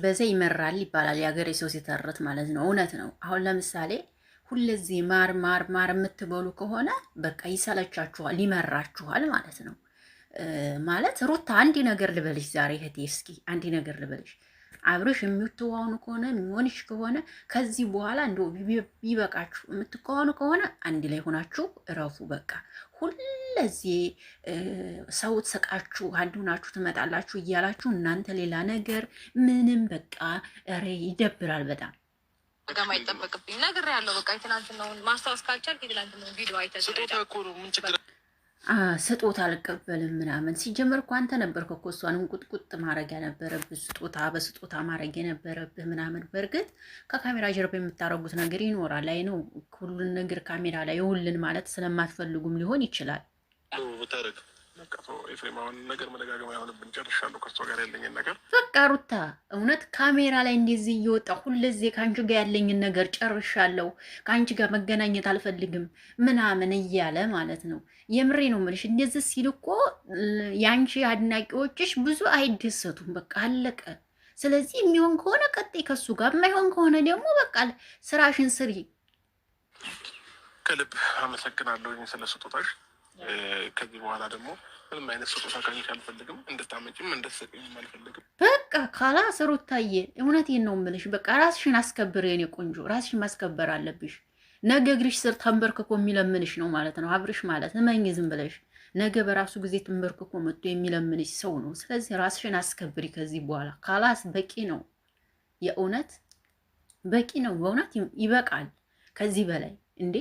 በዛ ይመራል ይባላል የሀገሬ ሰው ሲተርት ማለት ነው። እውነት ነው። አሁን ለምሳሌ ሁለዚህ ማር ማር ማር የምትበሉ ከሆነ በቃ ይሰለቻችኋል፣ ይመራችኋል ማለት ነው። ማለት ሩታ አንድ ነገር ልበልሽ ዛሬ እህቴ፣ እስኪ አንድ ነገር ልበልሽ። አብርሽ የምትዋኑ ከሆነ የሚሆንሽ ከሆነ ከዚህ በኋላ እንደው ቢበቃችሁ የምትከዋኑ ከሆነ አንድ ላይ ሆናችሁ እረፉ። በቃ ሁለዚህ ሰው ተሰቃችሁ አንድ ሆናችሁ ትመጣላችሁ እያላችሁ እናንተ ሌላ ነገር ምንም በቃ ኧረ ይደብራል በጣም። በጣም አይጠበቅብኝ ነገር ያለው በቃ የትናንትናውን ማስታወስ ካልቻልክ የትናንትናውን ቪዲዮ አይተህ ስጦታ አልቀበልም ምናምን። ሲጀመር እኮ አንተ ነበርክ እኮ እሷን ቁጥቁጥ ማድረግ የነበረብህ በስጦታ ማድረግ የነበረብህ ምናምን። በእርግጥ ከካሜራ ጀርባ የምታረጉት ነገር ይኖራል። አይ ነው ሁሉን ነገር ካሜራ ላይ ይውልን ማለት ስለማትፈልጉም ሊሆን ይችላል። ኤፍሬማውን ነገር መደጋገም አይሆንብን። ጨርሻለሁ ከእሷ ጋር ያለኝን ነገር በቃ ሩታ፣ እውነት ካሜራ ላይ እንደዚህ እየወጣ ሁለዚህ ከአንቺ ጋር ያለኝን ነገር ጨርሻለሁ፣ ከአንቺ ጋር መገናኘት አልፈልግም ምናምን እያለ ማለት ነው። የምሬ ነው የምልሽ። እንደዚህ ሲል እኮ የአንቺ አድናቂዎችሽ ብዙ አይደሰቱም። በቃ አለቀ። ስለዚህ የሚሆን ከሆነ ቀጥይ ከሱ ጋር፣ የማይሆን ከሆነ ደግሞ በቃ ስራሽን ስሪ። ከልብ አመሰግናለሁ ስለ ስጦታሽ። ከዚህ በኋላ ደግሞ ምንም አይነት ስጦታ ካንቺ አልፈልግም፣ እንድታመጭም እንድትሰጪኝም አልፈልግም። በቃ ካላስ ሩታዬ፣ እውነቴን ነው የምልሽ። በቃ ራስሽን አስከብር የኔ ቆንጆ፣ ራስሽን ማስከበር አለብሽ። ነገ እግርሽ ስር ተንበርክኮ የሚለምንሽ ነው ማለት ነው አብርሽ ማለት። እመኝ ዝም ብለሽ ነገ በራሱ ጊዜ ተንበርክኮ መጥቶ የሚለምንሽ ሰው ነው። ስለዚህ ራስሽን አስከብሪ ከዚህ በኋላ። ካላስ በቂ ነው፣ የእውነት በቂ ነው። በእውነት ይበቃል ከዚህ በላይ እንዴ።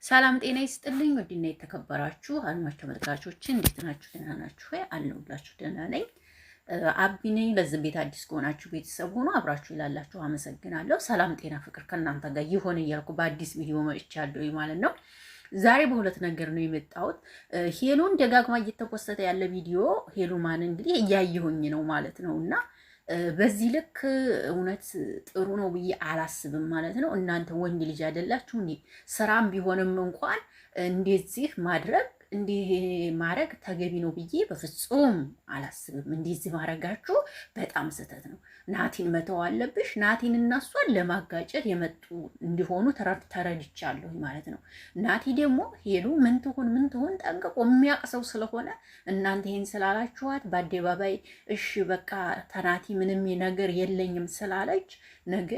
ሰላም ጤና ይስጥልኝ። ወዲና የተከበራችሁ አድማጭ ተመልካቾች እንዴት ናችሁ? ደህና ናችሁ ወይ? አለሁላችሁ ደህና ነኝ። አቢ ነኝ። ለዚህ ቤት አዲስ ከሆናችሁ ቤተሰብ ሆኖ አብራችሁ ይላላችሁ አመሰግናለሁ። ሰላም ጤና ፍቅር ከእናንተ ጋር ይሆን እያልኩ በአዲስ ቪዲዮ መጥቻለሁ ማለት ነው። ዛሬ በሁለት ነገር ነው የመጣሁት። ሄሉን ደጋግማ እየተፖሰተ ያለ ቪዲዮ ሄሉ ማን እንግዲህ እያየሁኝ ነው ማለት ነው። እና በዚህ ልክ እውነት ጥሩ ነው ብዬ አላስብም ማለት ነው። እናንተ ወንድ ልጅ አይደላችሁ እንዴ? ስራም ቢሆንም እንኳን እንደዚህ ማድረግ ተገቢ ነው ብዬ በፍጹም አላስብም። እንደዚህ ማድረጋችሁ በጣም ስህተት ነው። ናቲን መተው አለብሽ። ናቲን እና እሷን ለማጋጨት የመጡ እንዲሆኑ ተረድቻለሁ ማለት ነው። ናቲ ደግሞ ሄሉ ምን ትሆን ጠንቅቆ የሚያውቅ ሰው ስለሆነ እናንተ ይሄን ስላላችኋት በአደባባይ እሺ በቃ ተናቲ ምንም ነገር የለኝም ስላለች ነገ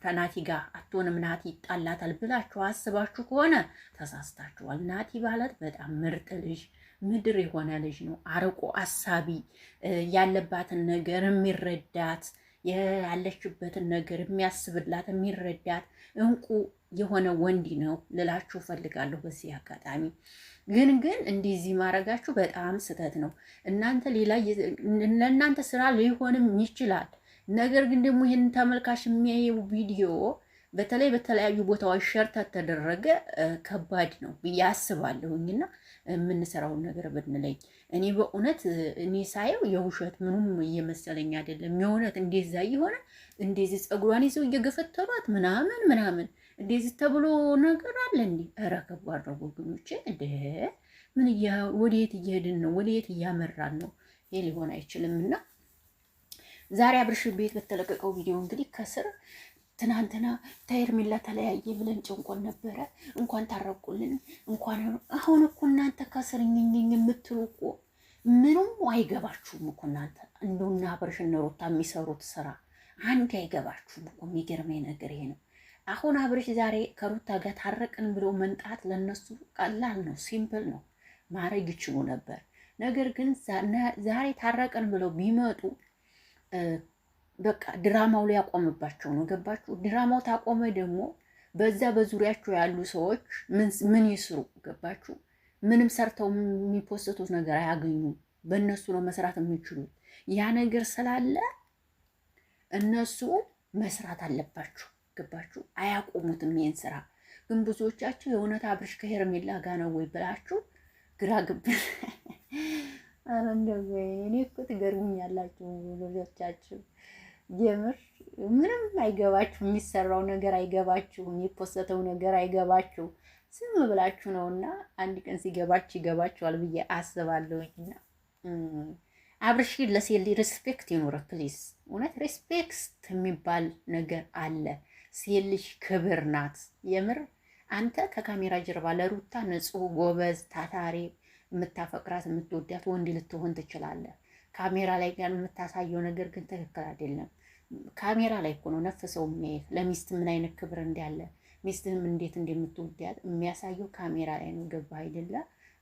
ተናቲ ጋር አትሆንም ናቲ ይጣላታል ብላችሁ አስባችሁ ከሆነ ተሳስታችኋል። ናቲ ማለት በጣም ምርጥ ልጅ ምድር የሆነ ልጅ ነው። አርቆ አሳቢ፣ ያለባትን ነገር የሚረዳት፣ ያለችበትን ነገር የሚያስብላት የሚረዳት እንቁ የሆነ ወንድ ነው ልላችሁ ፈልጋለሁ በዚህ አጋጣሚ። ግን እንደዚህ ማድረጋችሁ በጣም ስህተት ነው። እናንተ ለእናንተ ስራ ሊሆንም ይችላል። ነገር ግን ደግሞ ይህን ተመልካች የሚያየው ቪዲዮ በተለይ በተለያዩ ቦታዎች ሸር ተደረገ ከባድ ነው ብዬ አስባለሁኝና የምንሰራውን ነገር ብንለይ እኔ በእውነት እኔ ሳየው የውሸት ምኑም እየመሰለኝ አይደለም። የእውነት እንደዛ የሆነ እንደዚህ ፀጉሯን ይዘው እየገፈተሯት ምናምን እንደዚህ ተብሎ ነገር አለ እንዴ? ኧረ ከባድ ነው ወገኖቼ። እንደ ምን ወዴት እየሄድን ነው? ወዴት እያመራን ነው? ይሄ ሊሆን አይችልምና ዛሬ አብርሽ ቤት በተለቀቀው ቪዲዮ እንግዲህ ከስር ትናንትና ከሄርሜላ ተለያየ ብለን ጭንቆን ነበረ። እንኳን ታረቁልን እንኳን አሁን እኮ እናንተ ከስር ኝኝኝ የምትሉ እኮ ምንም አይገባችሁም እኮ እናንተ። እንደውና አብርሽና ሩታ የሚሰሩት ስራ አንድ አይገባችሁም እኮ። የሚገርመኝ ነገር ይሄ ነው። አሁን አብርሽ ዛሬ ከሩታ ጋር ታረቅን ብሎ መንጣት ለነሱ ቀላል ነው፣ ሲምፕል ነው፣ ማድረግ ይችሉ ነበር። ነገር ግን ዛሬ ታረቅን ብለው ቢመጡ በቃ ድራማው ላይ ያቆምባቸው ነው። ገባችሁ? ድራማው ታቆመ ደግሞ በዛ በዙሪያቸው ያሉ ሰዎች ምን ይስሩ? ገባችሁ? ምንም ሰርተው የሚፖስቱት ነገር አያገኙም። በእነሱ ነው መስራት የሚችሉት። ያ ነገር ስላለ እነሱ መስራት አለባችሁ። ገባችሁ? አያቆሙትም ይሄን ስራ። ግን ብዙዎቻችሁ የእውነት አብርሽ ከሄርሜላ ጋር ነው ወይ ብላችሁ ግራ ግብን እኔ እኮ ትገርሙኛላችሁ ብዙዎቻችሁ። የምር ምንም አይገባችሁ፣ የሚሰራው ነገር አይገባችሁ፣ የሚፖሰተው ነገር አይገባችሁ። ዝም ብላችሁ ነውና አንድ ቀን ሲገባችሁ ይገባችኋል ብዬ አስባለሁኝና አብርሽ ለሴት ሪስፔክት ይኖረ ፕሊዝ። እውነት ሪስፔክት የሚባል ነገር አለ። ሴት ልጅ ክብር ናት። የምር አንተ ከካሜራ ጀርባ ለሩታ ንጹህ፣ ጎበዝ፣ ታታሪ የምታፈቅራት የምትወዳት ወንድ ልትሆን ትችላለህ። ካሜራ ላይ ጋር የምታሳየው ነገር ግን ትክክል አይደለም። ካሜራ ላይ እኮ ነው ነፍሰው የሚያየት ለሚስት ምን አይነት ክብር እንዳለ ሚስትህም እንዴት እንደምትወዳት የሚያሳየው ካሜራ ላይ ነው። ገባህ አይደለ?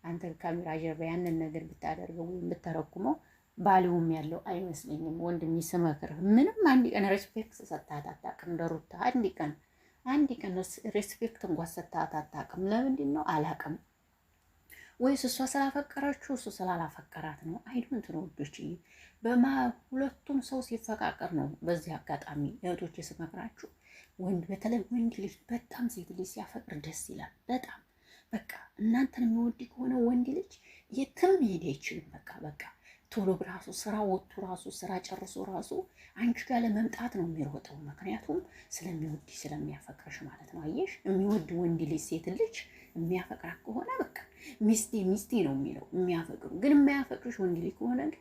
አንተ ካሜራ ጀርባ ያንን ነገር ብታደርገው ወይም ብታረኩመው ባሊውም ያለው አይመስለኝም። ወንድም ይስመክርህ ምንም አንድ ቀን ሬስፔክት ሰጥታት አታውቅም። እንደሩታ አንድ ቀን ሬስፔክት እንኳን ሰጥታት አታውቅም። ለምንድን ነው አላውቅም። ወይስ እሷ ስላፈቀረችው እሱ ስላላፈቀራት ነው? አይዶንት ነው ወዶች። ሁለቱም ሰው ሲፈቃቀር ነው። በዚህ አጋጣሚ እህቶች ስመክራችሁ በተለይ ወንድ ልጅ በጣም ሴት ልጅ ሲያፈቅር ደስ ይላል በጣም በቃ እናንተን የሚወድ ከሆነ ወንድ ልጅ የትም መሄድ አይችልም። በቃ ቶሎ ራሱ ስራ ወጥቶ ራሱ ስራ ጨርሶ ራሱ አንቺ ጋር ለመምጣት ነው የሚሮጠው። ምክንያቱም ስለሚወድ ስለሚያፈቅርሽ ማለት ነው። አየሽ፣ የሚወድ ወንድ ልጅ ሴት ልጅ የሚያፈቅራት ከሆነ በቃ ሚስቴ ነው የሚለው። የሚያፈቅሩ ግን የማያፈቅርሽ ወንድ ልጅ ከሆነ ግን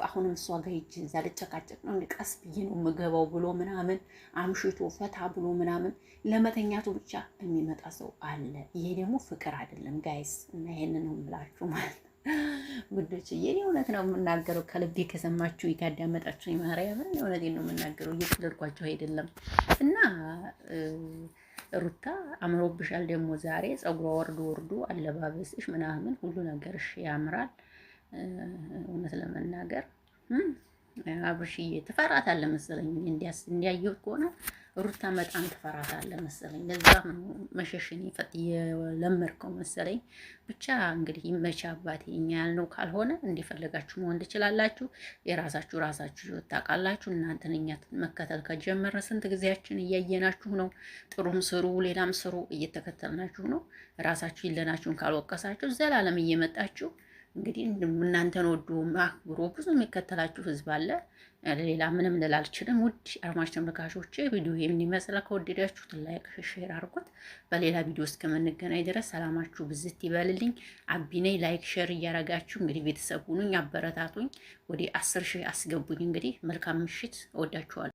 አሁንም እሷ ጋር ሂጅ እዛ ልጨቃጨቅ ነው ቀስ ብዬ ነው የምገባው ብሎ ምናምን አምሽቶ ፈታ ብሎ ምናምን ለመተኛቱ ብቻ የሚመጣ ሰው አለ። ይሄ ደግሞ ፍቅር አይደለም ጋይስ። እና ይሄንን ነው የምላችሁ ማለት ነው ውዶች። የኔ እውነት ነው የምናገረው ከልቤ ከሰማችሁ ካዳመጣችሁ ማርያምን እውነቴን ነው የምናገረው፣ እየተደርኳችሁ አይደለም። እና ሩታ አምሮብሻል ደግሞ ዛሬ ጸጉሯ ወርዶ አለባበስሽ ምናምን ሁሉ ነገርሽ ያምራል። እውነት ለመናገር አብርሽዬ ትፈራታለህ መሰለኝ። እንዲያየሁት ከሆነ ሩታ በጣም ትፈራታለህ መሰለኝ። ለዛም ነው መሸሽን የለመድከው መሰለኝ። ብቻ እንግዲህ ይመቻ አባቴ። እኛ ያልነው ካልሆነ እንዲፈለጋችሁ መሆን ትችላላችሁ። ራሳችሁ ታውቃላችሁ። እናንተን እኛ መከተል ከጀመረ ስንት ጊዜያችን እያየናችሁ ነው። ጥሩም ስሩ ሌላም ስሩ እየተከተልናችሁ ነው። ራሳችሁ ይለናችሁን ካልወቀሳችሁ ዘላለም እየመጣችሁ እንግዲህ እናንተን ወዶ አክብሮ ብዙ የሚከተላችሁ ህዝብ አለ። ሌላ ምንም ልል አልችልም። ውድ አድማጭ ተመልካቾቼ ቪዲዮ የሚመስላ ከወደዳችሁት ላይክ፣ ሼር አድርጉት። በሌላ ቪዲዮ እስከምንገናኝ ድረስ ሰላማችሁ ብዝት ይበልልኝ። አቢኔ ላይክ ሼር እያረጋችሁ እንግዲህ ቤተሰብ ሁኑኝ፣ አበረታቱኝ። ወደ 10 ሺህ አስገቡኝ። እንግዲህ መልካም ምሽት። እወዳችኋለሁ።